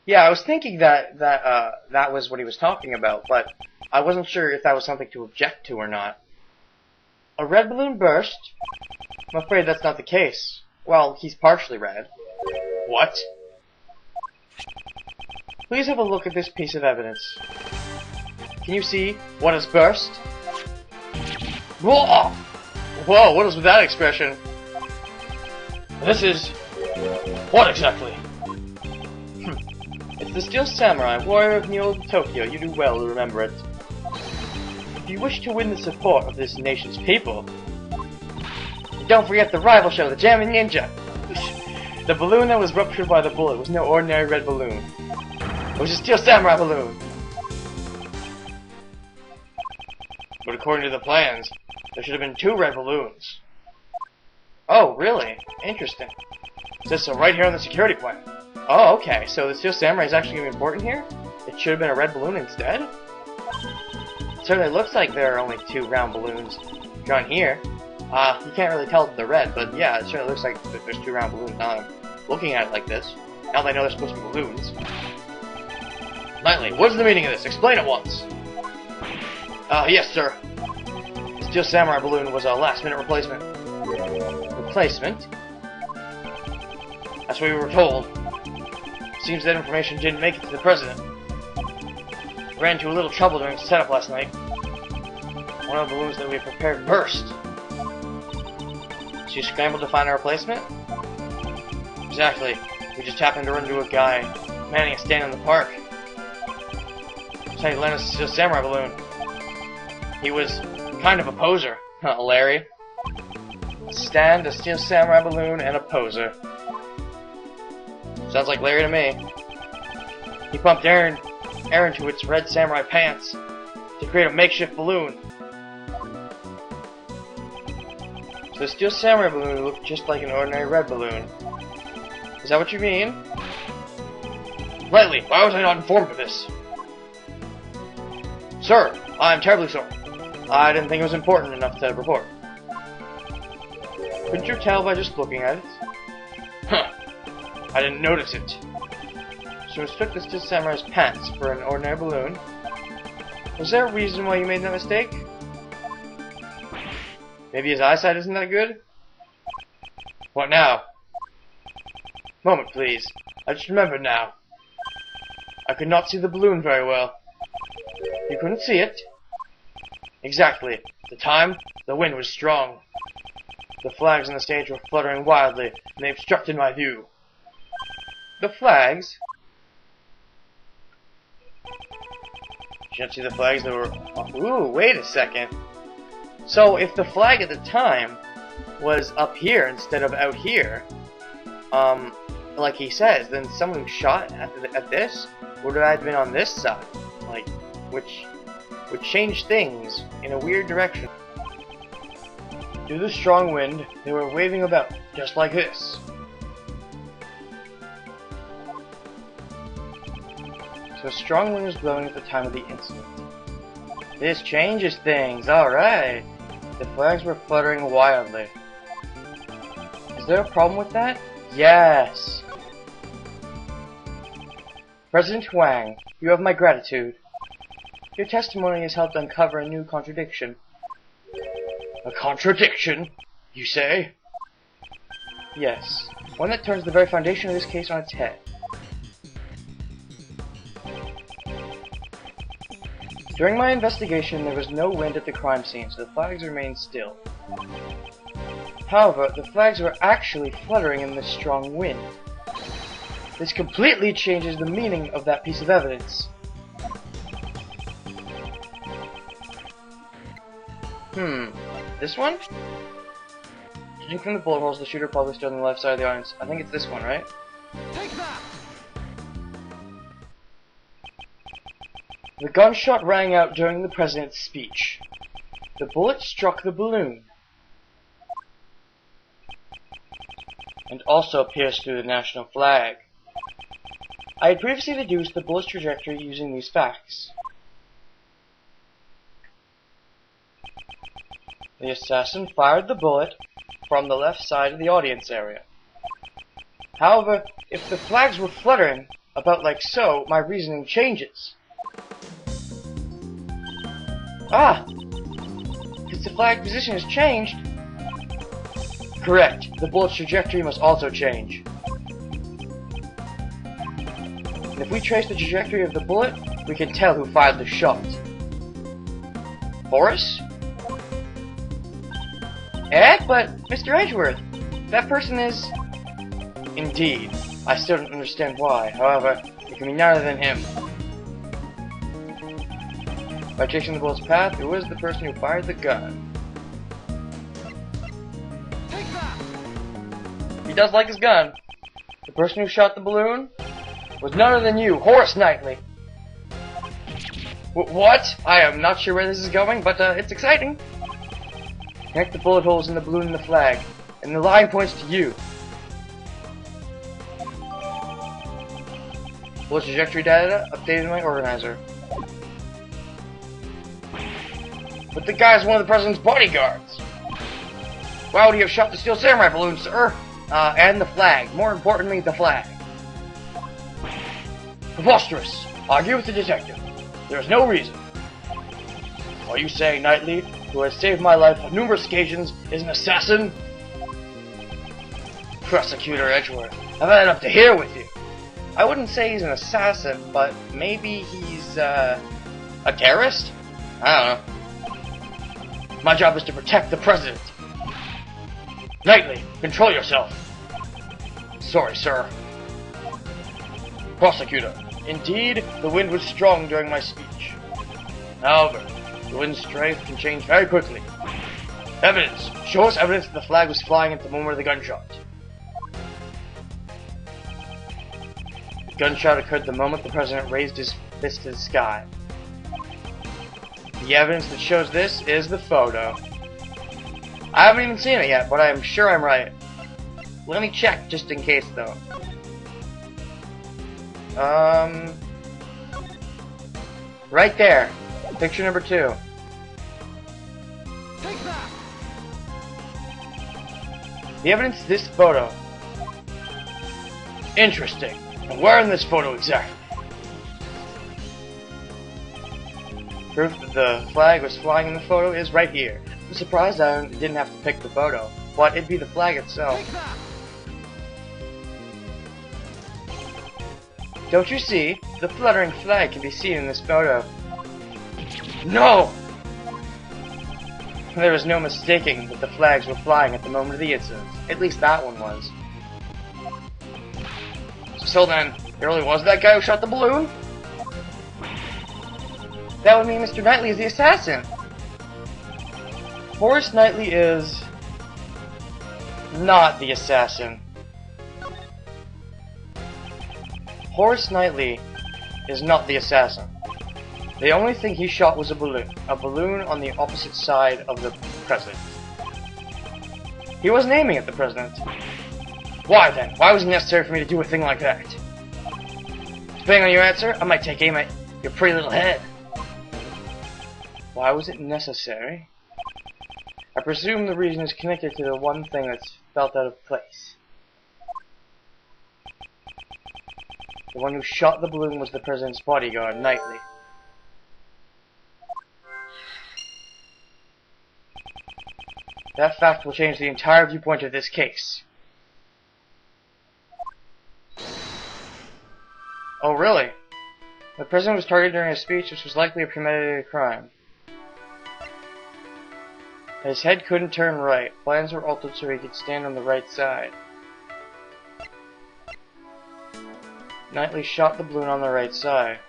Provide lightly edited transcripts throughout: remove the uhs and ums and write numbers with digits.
Yeah, I was thinking that was what he was talking about, but I wasn't sure if that was something to object to or not. A red balloon burst? I'm afraid that's not the case. Well, he's partially red. What? Please have a look at this piece of evidence. Can you see what has burst? Whoa! Whoa, what is with that expression? This is... what exactly? It's the Steel Samurai, warrior of Neo Tokyo. You do well to remember it. If you wish to win the support of this nation's people, don't forget the rival show, the Jamming Ninja! The balloon that was ruptured by the bullet was no ordinary red balloon. It was a Steel Samurai balloon! But according to the plans, there should have been 2 red balloons. Oh, really? Interesting. It says so right here on the security plan. Oh, okay, so the Steel Samurai is actually going to be important here? It should have been a red balloon instead? It certainly looks like there are only 2 round balloons drawn here. You can't really tell that they're red, but yeah, it certainly looks like there's 2 round balloons now I'm looking at it like this. Now that I know they're supposed to be balloons. Knightley, what is the meaning of this? Explain at once. Yes, sir. The Steel Samurai balloon was a last-minute replacement. Replacement? That's what we were told. Seems that information didn't make it to the president. Ran into a little trouble during setup last night. One of the balloons that we had prepared burst. So you scrambled to find a replacement? Exactly. We just happened to run into a guy manning a stand in the park. So he lent us a Steel Samurai balloon. He was kind of a poser. Larry. A stand, a Steel Samurai balloon, and a poser. Sounds like Larry to me. He pumped air into its red samurai pants to create a makeshift balloon. So the Steel Samurai balloon looked just like an ordinary red balloon. Is that what you mean? Knightley, why was I not informed of this? Sir, I'm terribly sorry. I didn't think it was important enough to report. Couldn't you tell by just looking at it? Huh. I didn't notice it. So mistook the Steel Samurai's pants for an ordinary balloon. Was there a reason why you made that mistake? Maybe his eyesight isn't that good? What now? Moment, please. I just remembered now. I could not see the balloon very well. You couldn't see it? Exactly. At the time, the wind was strong. The flags on the stage were fluttering wildly, and they obstructed my view. The flags? You didn't see the flags that were... Ooh, wait a second. So, if the flag at the time was up here instead of out here, like he says, then someone who shot at this would have been on this side. Like, which would change things in a weird direction. Due to the strong wind, they were waving about, just like this. So strong wind was blowing at the time of the incident. This changes things, alright. The flags were fluttering wildly. Is there a problem with that? Yes. President Huang, you have my gratitude. Your testimony has helped uncover a new contradiction. A contradiction, you say? Yes. One that turns the very foundation of this case on its head. During my investigation, there was no wind at the crime scene, so the flags remained still. However, the flags were actually fluttering in this strong wind. This completely changes the meaning of that piece of evidence. This one? Judging from the bullet holes, the shooter probably stood on the left side of the audience. I think it's this one, right? Take that! The gunshot rang out during the president's speech. The bullet struck the balloon. And also pierced through the national flag. I had previously deduced the bullet's trajectory using these facts. The assassin fired the bullet from the left side of the audience area. However, if the flags were fluttering, about like so, my reasoning changes. Ah! Since the flag position has changed... Correct. The bullet's trajectory must also change. And if we trace the trajectory of the bullet, we can tell who fired the shot. Horace? But Mr. Edgeworth, that person is... Indeed. I still don't understand why. However, it can be none other than him. By tracing the bullet's path, it was the person who fired the gun. He does like his gun. The person who shot the balloon was none other than you, Horace Knightley. What? I am not sure where this is going, but it's exciting. Connect the bullet holes in the balloon and the flag, and the line points to you. Bullet trajectory data updated in my organizer. But the guy's one of the president's bodyguards. Why would he have shot the steel samurai balloon, sir? And the flag. More importantly, the flag. Preposterous. Argue with the detective. There is no reason. Are you saying Knightley, who has saved my life on numerous occasions, is an assassin? Prosecutor Edgeworth, I've had enough to hear with you. I wouldn't say he's an assassin, but maybe he's, a terrorist? I don't know. My job is to protect the president. Knightley, control yourself. Sorry, sir. Prosecutor, indeed, the wind was strong during my speech. However, the wind's strength can change very quickly. Evidence. Show us evidence that the flag was flying at the moment of the gunshot. The gunshot occurred the moment the president raised his fist to the sky. The evidence that shows this is the photo. I haven't even seen it yet, but I'm sure I'm right. Let me check just in case, though. Right there. Picture number 2. Take that. The evidence is this photo. Interesting. And where in this photo exactly? Proof that the flag was flying in the photo is right here. I'm surprised I didn't have to pick the photo, but it'd be the flag itself. Take that. Don't you see? The fluttering flag can be seen in this photo. No! There was no mistaking that the flags were flying at the moment of the incident. At least that one was. So then, it really was that guy who shot the balloon? That would mean Mr. Knightley is the assassin. Horace Knightley is not the assassin. Horace Knightley is not the assassin. The only thing he shot was a balloon. A balloon on the opposite side of the president. He wasn't aiming at the president. Why then? Why was it necessary for me to do a thing like that? Depending on your answer, I might take aim at your pretty little head. Why was it necessary? I presume the reason is connected to the one thing that's felt out of place. The one who shot the balloon was the president's bodyguard, Knightley. That fact will change the entire viewpoint of this case. Oh, really? The president was targeted during a speech which was likely a premeditated crime. His head couldn't turn right. Plans were altered so he could stand on the right side. Knightley shot the balloon on the right side.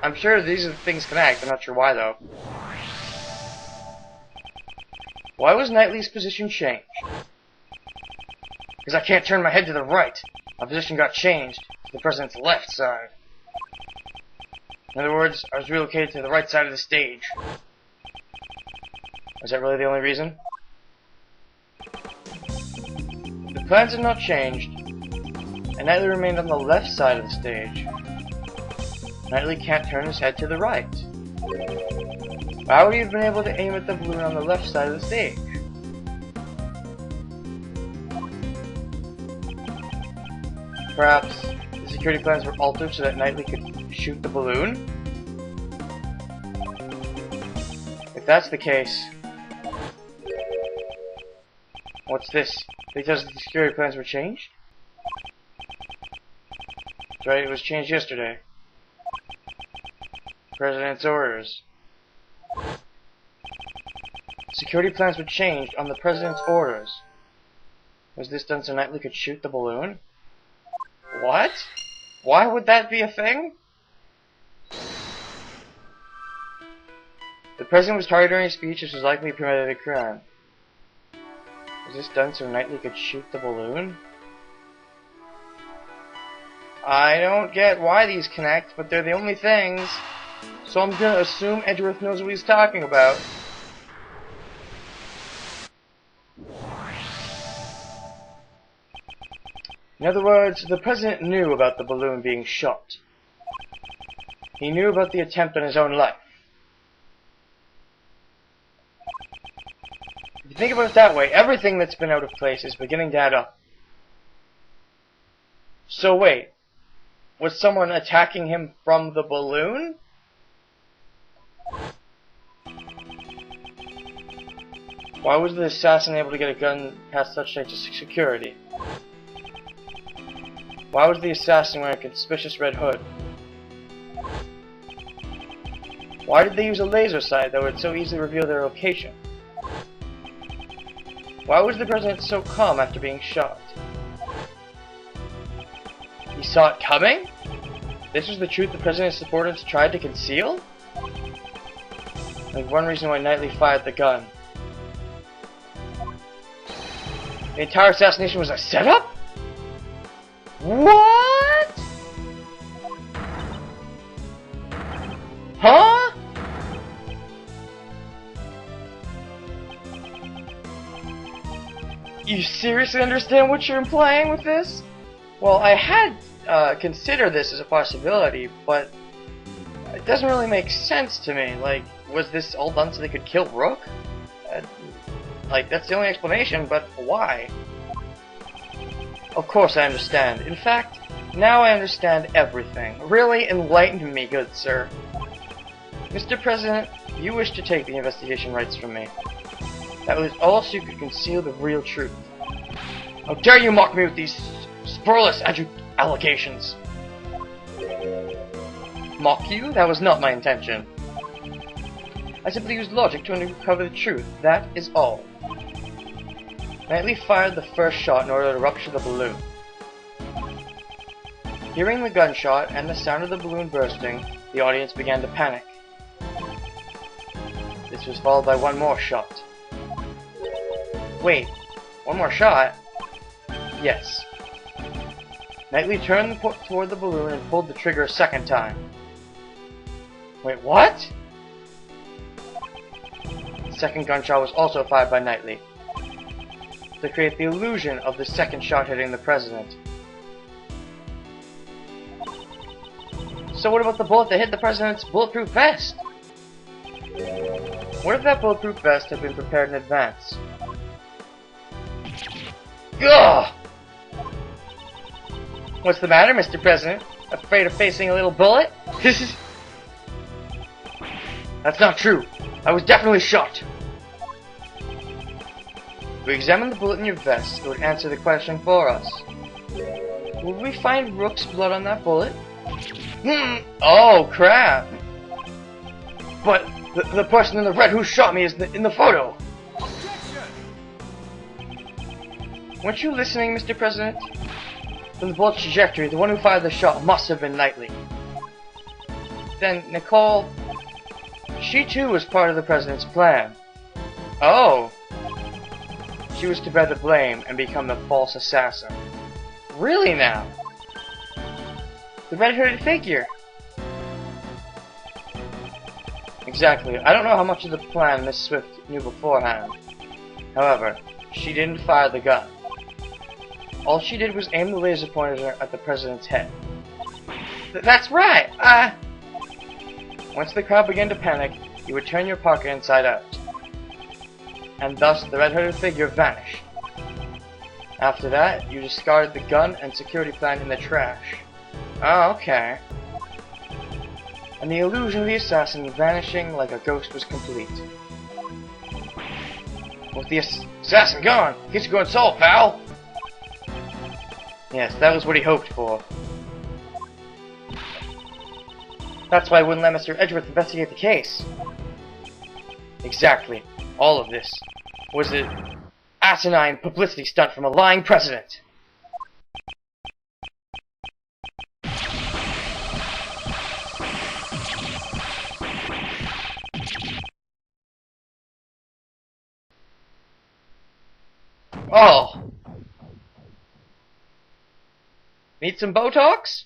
I'm sure these are things connect. I'm not sure why though. Why was Knightley's position changed? Because I can't turn my head to the right. My position got changed to the president's left side. In other words, I was relocated to the right side of the stage. Is that really the only reason? The plans had not changed, and Knightley remained on the left side of the stage. Knightley can't turn his head to the right. How would he have been able to aim at the balloon on the left side of the stage? Perhaps the security plans were altered so that Knightley could shoot the balloon? If that's the case... What's this? Because the security plans were changed? That's right, it was changed yesterday. President's orders. Security plans were changed on the President's orders. Was this done so Knightley could shoot the balloon? What? Why would that be a thing? The President was targeted during a speech which was likely a premeditated crime. Was this done so Knightley could shoot the balloon? I don't get why these connect, but they're the only things. So I'm gonna assume Edgeworth knows what he's talking about. In other words, the President knew about the balloon being shot. He knew about the attempt on his own life. If you think about it that way, everything that's been out of place is beginning to add up. So wait, was someone attacking him from the balloon? Why was the assassin able to get a gun past such security? Why was the assassin wearing a conspicuous red hood? Why did they use a laser sight that would so easily reveal their location? Why was the President so calm after being shot? He saw it coming? This was the truth the President's supporters tried to conceal? Like one reason why Knightley fired the gun. The entire assassination was a setup? What? Huh? You seriously understand what you're implying with this? Well, I had considered this as a possibility, but it doesn't really make sense to me. Like, was this all done so they could kill Rook? Like, that's the only explanation, but why? Of course I understand. In fact, now I understand everything. Really enlighten me, good sir. Mr. President, you wish to take the investigation rights from me. That was all so you could conceal the real truth. How dare you mock me with these spurless allegations? Mock you? That was not my intention. I simply used logic to uncover the truth, that is all. Knightley fired the first shot in order to rupture the balloon. Hearing the gunshot and the sound of the balloon bursting, the audience began to panic. This was followed by one more shot. Wait, one more shot? Yes. Knightley turned toward the balloon and pulled the trigger a second time. Wait, what? The second gunshot was also fired by Knightley, to create the illusion of the second shot hitting the President. So what about the bullet that hit the President's bulletproof vest? What if that bulletproof vest had been prepared in advance? Ugh! What's the matter, Mr. President? Afraid of facing a little bullet? That's not true. I was definitely shot. If we examine the bullet in your vest, it would answer the question for us. Will we find Rook's blood on that bullet? Oh, crap! But the person in the red who shot me is in the photo! Weren't you listening, Mr. President? From the bullet's trajectory, the one who fired the shot must have been Knightley. Then, Nicole... she too was part of the President's plan. Oh! She was to bear the blame and become the false assassin. Really now? The red-hooded figure. Exactly. I don't know how much of the plan Miss Swift knew beforehand. However, she didn't fire the gun. All she did was aim the laser pointer at the President's head. That's right! Once the crowd began to panic, you would turn your pocket inside out, and thus the red-hooded figure vanished. After that, you discarded the gun and security plan in the trash. Oh, okay. And the illusion of the assassin vanishing like a ghost was complete. With the assassin gone, he's going solid, pal! Yes, that was what he hoped for. That's why I wouldn't let Mr. Edgeworth investigate the case. Exactly. All of this was an asinine publicity stunt from a lying president. Oh! Need some Botox?